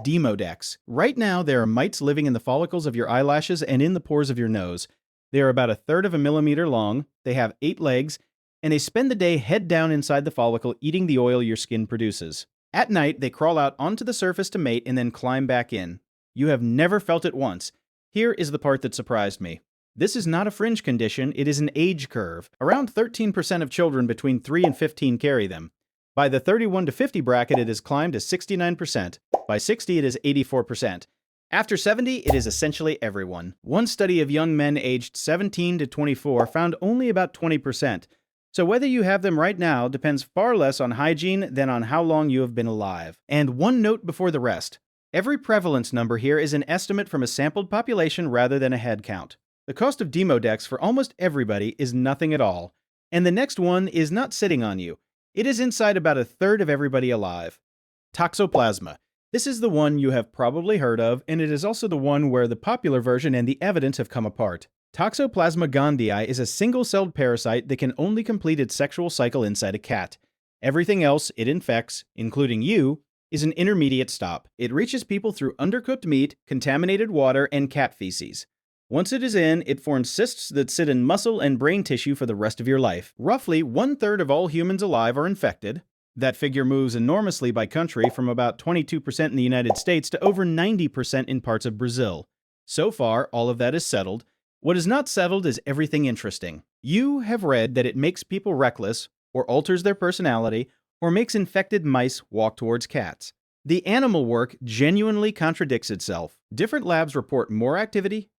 Demodex. Right now, there are mites living in the follicles of your eyelashes and in the pores of your nose. They are about 1/3 of a millimeter long, they have 8 legs, and they spend the day head down inside the follicle eating the oil your skin produces. At night, they crawl out onto the surface to mate and then climb back in. You have never felt it once. Here is the part that surprised me. This is not a fringe condition, it is an age curve. Around 13% of children between 3 and 15 carry them. By the 31 to 50 bracket, it has climbed to 69%. By 60, it is 84%. After 70, it is essentially everyone. One study of young men aged 17 to 24 found only about 20%. So whether you have them right now depends far less on hygiene than on how long you have been alive. And one note before the rest. Every prevalence number here is an estimate from a sampled population rather than a head count. The cost of Demodex for almost everybody is nothing at all. And the next one is not sitting on you. It is inside about 1/3 of everybody alive. Toxoplasma. This is the one you have probably heard of, and it is also the one where the popular version and the evidence have come apart. Toxoplasma gondii is a single-celled parasite that can only complete its sexual cycle inside a cat. Everything else it infects, including you, is an intermediate stop. It reaches people through undercooked meat, contaminated water, and cat feces. Once it is in, it forms cysts that sit in muscle and brain tissue for the rest of your life. Roughly 1/3 of all humans alive are infected. That figure moves enormously by country from about 22% in the United States to over 90% in parts of Brazil. So far, all of that is settled. What is not settled is everything interesting. You have read that it makes people reckless, or alters their personality, or makes infected mice walk towards cats. The animal work genuinely contradicts itself. Different labs report more activity,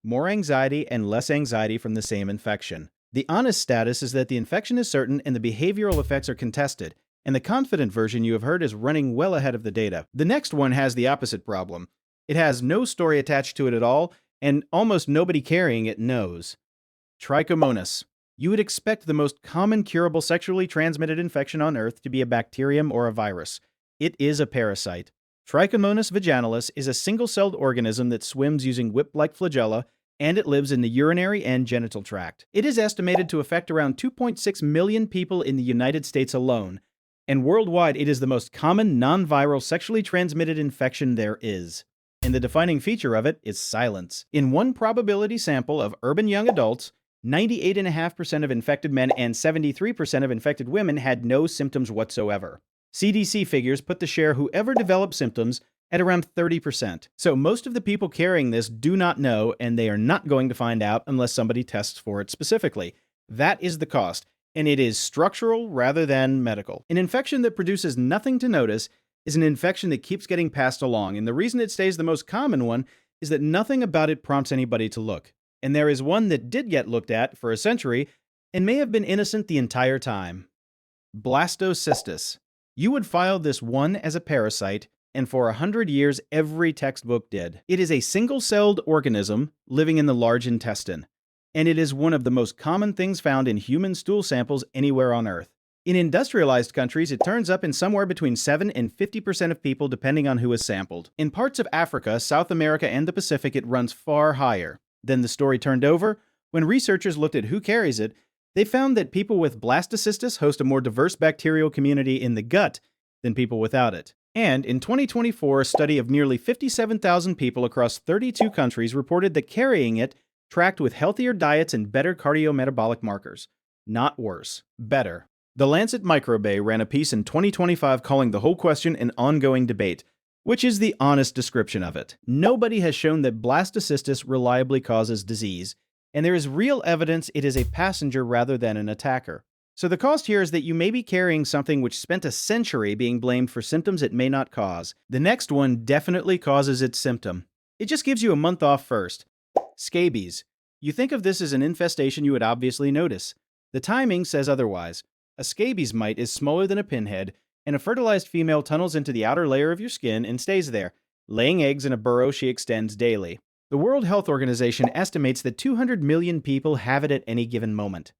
more anxiety, and less anxiety from the same infection. The honest status is that the infection is certain and the behavioral effects are contested, and the confident version you have heard is running well ahead of the data. The next one has the opposite problem. It has no story attached to it at all, and almost nobody carrying it knows. Trichomonas. You would expect the most common curable sexually transmitted infection on Earth to be a bacterium or a virus. It is a parasite. Trichomonas vaginalis is a single-celled organism that swims using whip-like flagella, and it lives in the urinary and genital tract. It is estimated to affect around 2.6 million people in the United States alone, and worldwide it is the most common non-viral sexually transmitted infection there is. And the defining feature of it is silence. In one probability sample of urban young adults, 98.5% of infected men and 73% of infected women had no symptoms whatsoever. CDC figures put the share who ever developed symptoms at around 30%. So most of the people carrying this do not know, and they are not going to find out unless somebody tests for it specifically. That is the cost, and it is structural rather than medical. An infection that produces nothing to notice is an infection that keeps getting passed along, and the reason it stays the most common one is that nothing about it prompts anybody to look. And there is one that did get looked at for a century and may have been innocent the entire time. Blastocystis. You would file this one as a parasite, and for 100 years every textbook did. It is a single-celled organism living in the large intestine, and it is one of the most common things found in human stool samples anywhere on Earth. In industrialized countries, it turns up in somewhere between 7 and 50% of people depending on who is sampled. In parts of Africa, South America, and the Pacific, it runs far higher. Then the story turned over. When researchers looked at who carries it, they found that people with Blastocystis host a more diverse bacterial community in the gut than people without it. And in 2024, a study of nearly 57,000 people across 32 countries reported that carrying it tracked with healthier diets and better cardiometabolic markers. Not worse, better. The Lancet Microbe ran a piece in 2025 calling the whole question an ongoing debate, which is the honest description of it. Nobody has shown that Blastocystis reliably causes disease, and there is real evidence it is a passenger rather than an attacker. So the cost here is that you may be carrying something which spent a century being blamed for symptoms it may not cause. The next one definitely causes its symptom. It just gives you a month off first. Scabies. You think of this as an infestation you would obviously notice. The timing says otherwise. A scabies mite is smaller than a pinhead, and a fertilized female tunnels into the outer layer of your skin and stays there, laying eggs in a burrow she extends daily. The World Health Organization estimates that 200 million people have it at any given moment.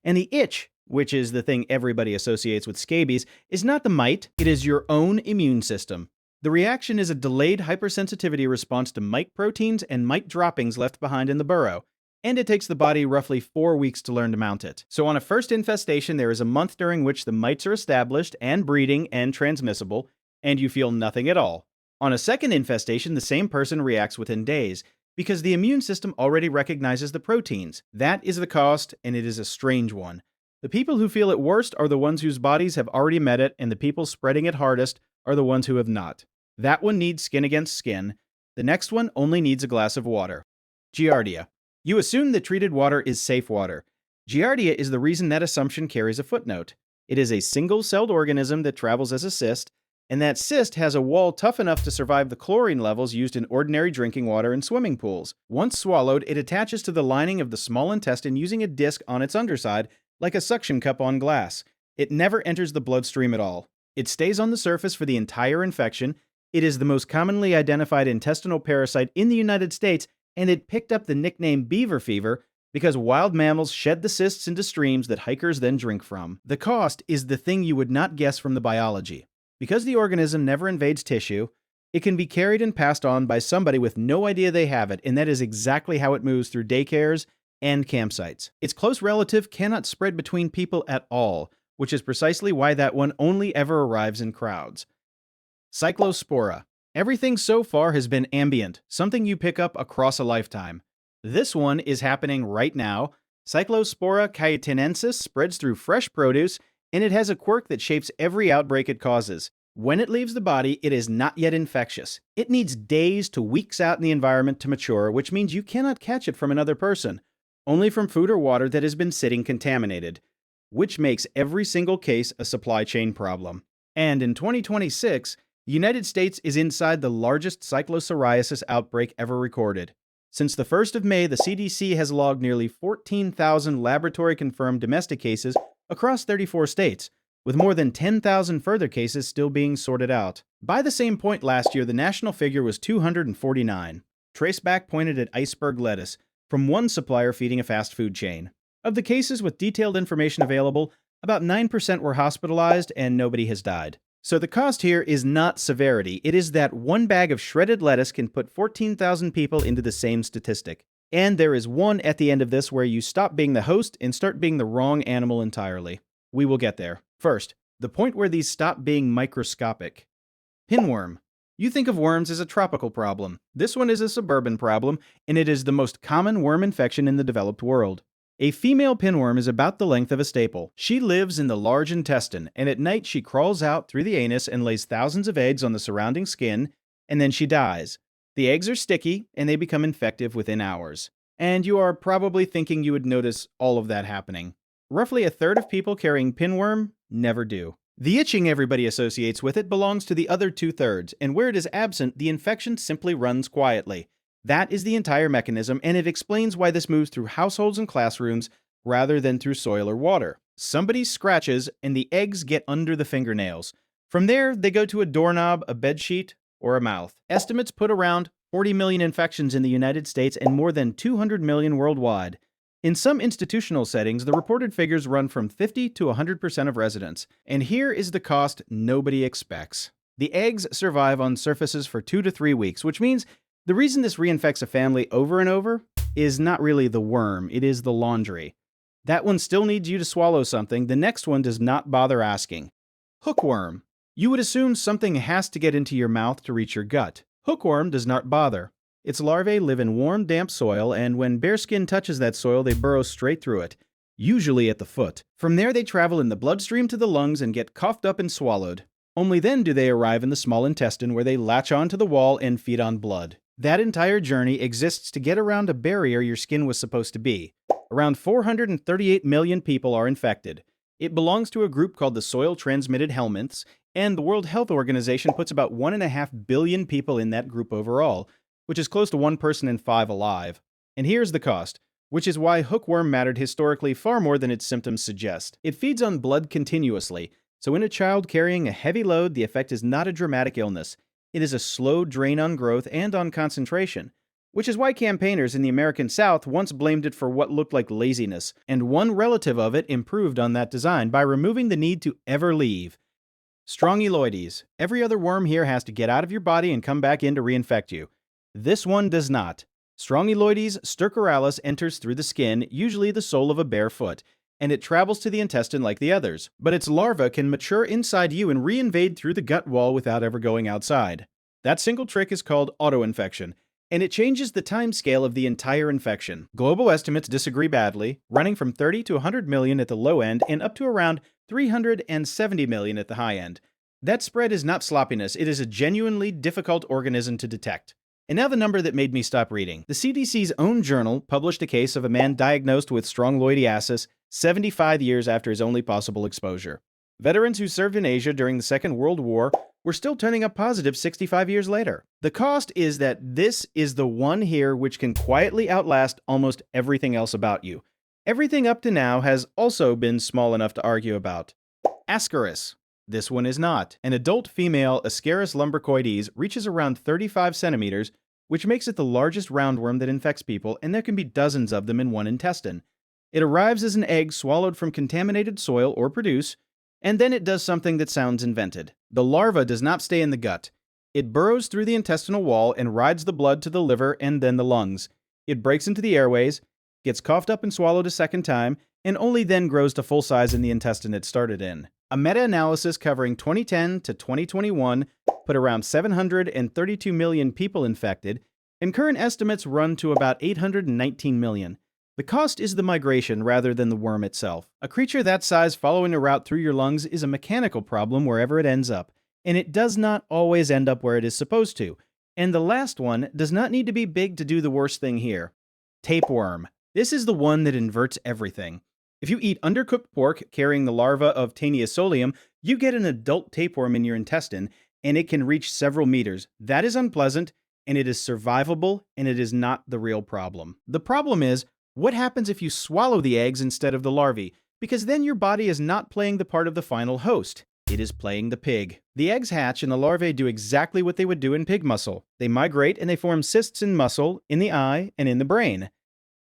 And the itch, which is the thing everybody associates with scabies, is not the mite, it is your own immune system. The reaction is a delayed hypersensitivity response to mite proteins and mite droppings left behind in the burrow, and it takes the body roughly 4 weeks to learn to mount it. So on a first infestation, there is a month during which the mites are established and breeding and transmissible, and you feel nothing at all. On a second infestation, the same person reacts within days, because the immune system already recognizes the proteins. That is the cost, and it is a strange one. The people who feel it worst are the ones whose bodies have already met it, and the people spreading it hardest are the ones who have not. That one needs skin against skin. The next one only needs a glass of water. Giardia. You assume that treated water is safe water. Giardia is the reason that assumption carries a footnote. It is a single-celled organism that travels as a cyst, and that cyst has a wall tough enough to survive the chlorine levels used in ordinary drinking water and swimming pools. Once swallowed, it attaches to the lining of the small intestine using a disc on its underside, like a suction cup on glass. It never enters the bloodstream at all. It stays on the surface for the entire infection. It is the most commonly identified intestinal parasite in the United States, and it picked up the nickname beaver fever because wild mammals shed the cysts into streams that hikers then drink from. The cost is the thing you would not guess from the biology. Because the organism never invades tissue, it can be carried and passed on by somebody with no idea they have it, and that is exactly how it moves through daycares and campsites. Its close relative cannot spread between people at all, which is precisely why that one only ever arrives in crowds. Cyclospora. Everything so far has been ambient, something you pick up across a lifetime. This one is happening right now. Cyclospora cayetanensis spreads through fresh produce, and it has a quirk that shapes every outbreak it causes. When it leaves the body, it is not yet infectious. It needs days to weeks out in the environment to mature, which means you cannot catch it from another person, only from food or water that has been sitting contaminated, which makes every single case a supply chain problem. And in 2026, the United States is inside the largest cyclopsoriasis outbreak ever recorded. Since the 1st of May, the CDC has logged nearly 14,000 laboratory-confirmed domestic cases across 34 states, with more than 10,000 further cases still being sorted out. By the same point last year, the national figure was 249. Traceback pointed at iceberg lettuce, from one supplier feeding a fast food chain. Of the cases with detailed information available, about 9% were hospitalized and nobody has died. So the cost here is not severity, it is that one bag of shredded lettuce can put 14,000 people into the same statistic. And there is one at the end of this where you stop being the host and start being the wrong animal entirely. We will get there. First, the point where these stop being microscopic. Pinworm. You think of worms as a tropical problem. This one is a suburban problem, and it is the most common worm infection in the developed world. A female pinworm is about the length of a staple. She lives in the large intestine, and at night she crawls out through the anus and lays thousands of eggs on the surrounding skin, and then she dies. The eggs are sticky, and they become infective within hours. And you are probably thinking you would notice all of that happening. Roughly a third of people carrying pinworm never do. The itching everybody associates with it belongs to the other 2/3, and where it is absent, the infection simply runs quietly. That is the entire mechanism, and it explains why this moves through households and classrooms rather than through soil or water. Somebody scratches, and the eggs get under the fingernails. From there, they go to a doorknob, a bedsheet, or a mouth. Estimates put around 40 million infections in the United States and more than 200 million worldwide. In some institutional settings, the reported figures run from 50 to 100% of residents. And here is the cost nobody expects. The eggs survive on surfaces for 2 to 3 weeks, which means the reason this reinfects a family over and over is not really the worm, it is the laundry. That one still needs you to swallow something, the next one does not bother asking. Hookworm. You would assume something has to get into your mouth to reach your gut. Hookworm does not bother. Its larvae live in warm, damp soil, and when bare skin touches that soil, they burrow straight through it, usually at the foot. From there, they travel in the bloodstream to the lungs and get coughed up and swallowed. Only then do they arrive in the small intestine where they latch onto the wall and feed on blood. That entire journey exists to get around a barrier your skin was supposed to be. Around 438 million people are infected. It belongs to a group called the soil-transmitted helminths, and the World Health Organization puts about 1.5 billion people in that group overall, which is close to 1 person in 5 alive. And here's the cost, which is why hookworm mattered historically far more than its symptoms suggest. It feeds on blood continuously, so in a child carrying a heavy load, the effect is not a dramatic illness. It is a slow drain on growth and on concentration, which is why campaigners in the American South once blamed it for what looked like laziness, and one relative of it improved on that design by removing the need to ever leave. Strongyloides. Every other worm here has to get out of your body and come back in to reinfect you. This one does not. Strongyloides stercoralis enters through the skin, usually the sole of a bare foot, and it travels to the intestine like the others. But its larva can mature inside you and reinvade through the gut wall without ever going outside. That single trick is called autoinfection, and it changes the time scale of the entire infection. Global estimates disagree badly, running from 30 to 100 million at the low end and up to around 370 million at the high end. That spread is not sloppiness, it is a genuinely difficult organism to detect. And now the number that made me stop reading. The CDC's own journal published a case of a man diagnosed with strongyloidiasis 75 years after his only possible exposure. Veterans who served in Asia during the Second World War were still turning up positive 65 years later. The cost is that this is the one here which can quietly outlast almost everything else about you. Everything up to now has also been small enough to argue about. Ascaris. This one is not. An adult female Ascaris lumbricoides reaches around 35 centimeters, which makes it the largest roundworm that infects people, and there can be dozens of them in one intestine. It arrives as an egg swallowed from contaminated soil or produce, and then it does something that sounds invented. The larva does not stay in the gut. It burrows through the intestinal wall and rides the blood to the liver and then the lungs. It breaks into the airways, gets coughed up and swallowed a second time, and only then grows to full size in the intestine it started in. A meta-analysis covering 2010 to 2021 put around 732 million people infected, and current estimates run to about 819 million. The cost is the migration rather than the worm itself. A creature that size following a route through your lungs is a mechanical problem wherever it ends up, and it does not always end up where it is supposed to. And the last one does not need to be big to do the worst thing here. Tapeworm. This is the one that inverts everything. If you eat undercooked pork carrying the larva of Taenia solium, you get an adult tapeworm in your intestine, and it can reach several meters. That is unpleasant, and it is survivable, and it is not the real problem. The problem is, what happens if you swallow the eggs instead of the larvae? Because then your body is not playing the part of the final host. It is playing the pig. The eggs hatch and the larvae do exactly what they would do in pig muscle. They migrate and they form cysts in muscle, in the eye, and in the brain.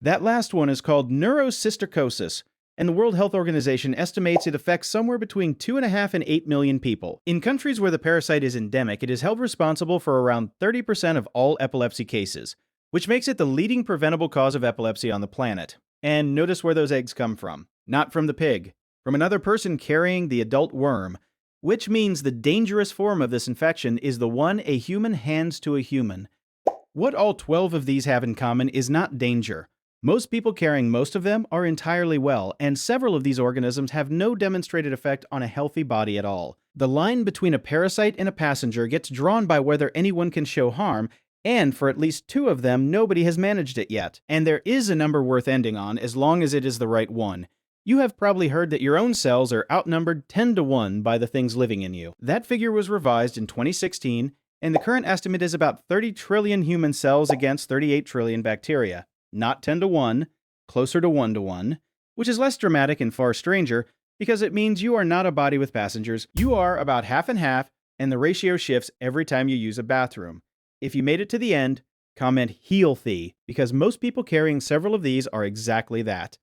That last one is called neurocysticercosis, and the World Health Organization estimates it affects somewhere between 2.5 and 8 million people. In countries where the parasite is endemic, it is held responsible for around 30% of all epilepsy cases, which makes it the leading preventable cause of epilepsy on the planet. And notice where those eggs come from. Not from the pig. From another person carrying the adult worm, which means the dangerous form of this infection is the one a human hands to a human. What all 12 of these have in common is not danger. Most people carrying most of them are entirely well, and several of these organisms have no demonstrated effect on a healthy body at all. The line between a parasite and a passenger gets drawn by whether anyone can show harm, and for at least 2 of them, nobody has managed it yet. And there is a number worth ending on as long as it is the right one. You have probably heard that your own cells are outnumbered 10 to 1 by the things living in you. That figure was revised in 2016, and the current estimate is about 30 trillion human cells against 38 trillion bacteria. Not 10 to 1, closer to 1 to 1, which is less dramatic and far stranger because it means you are not a body with passengers. You are about half and half, and the ratio shifts every time you use a bathroom. If you made it to the end, comment healthy, because most people carrying several of these are exactly that.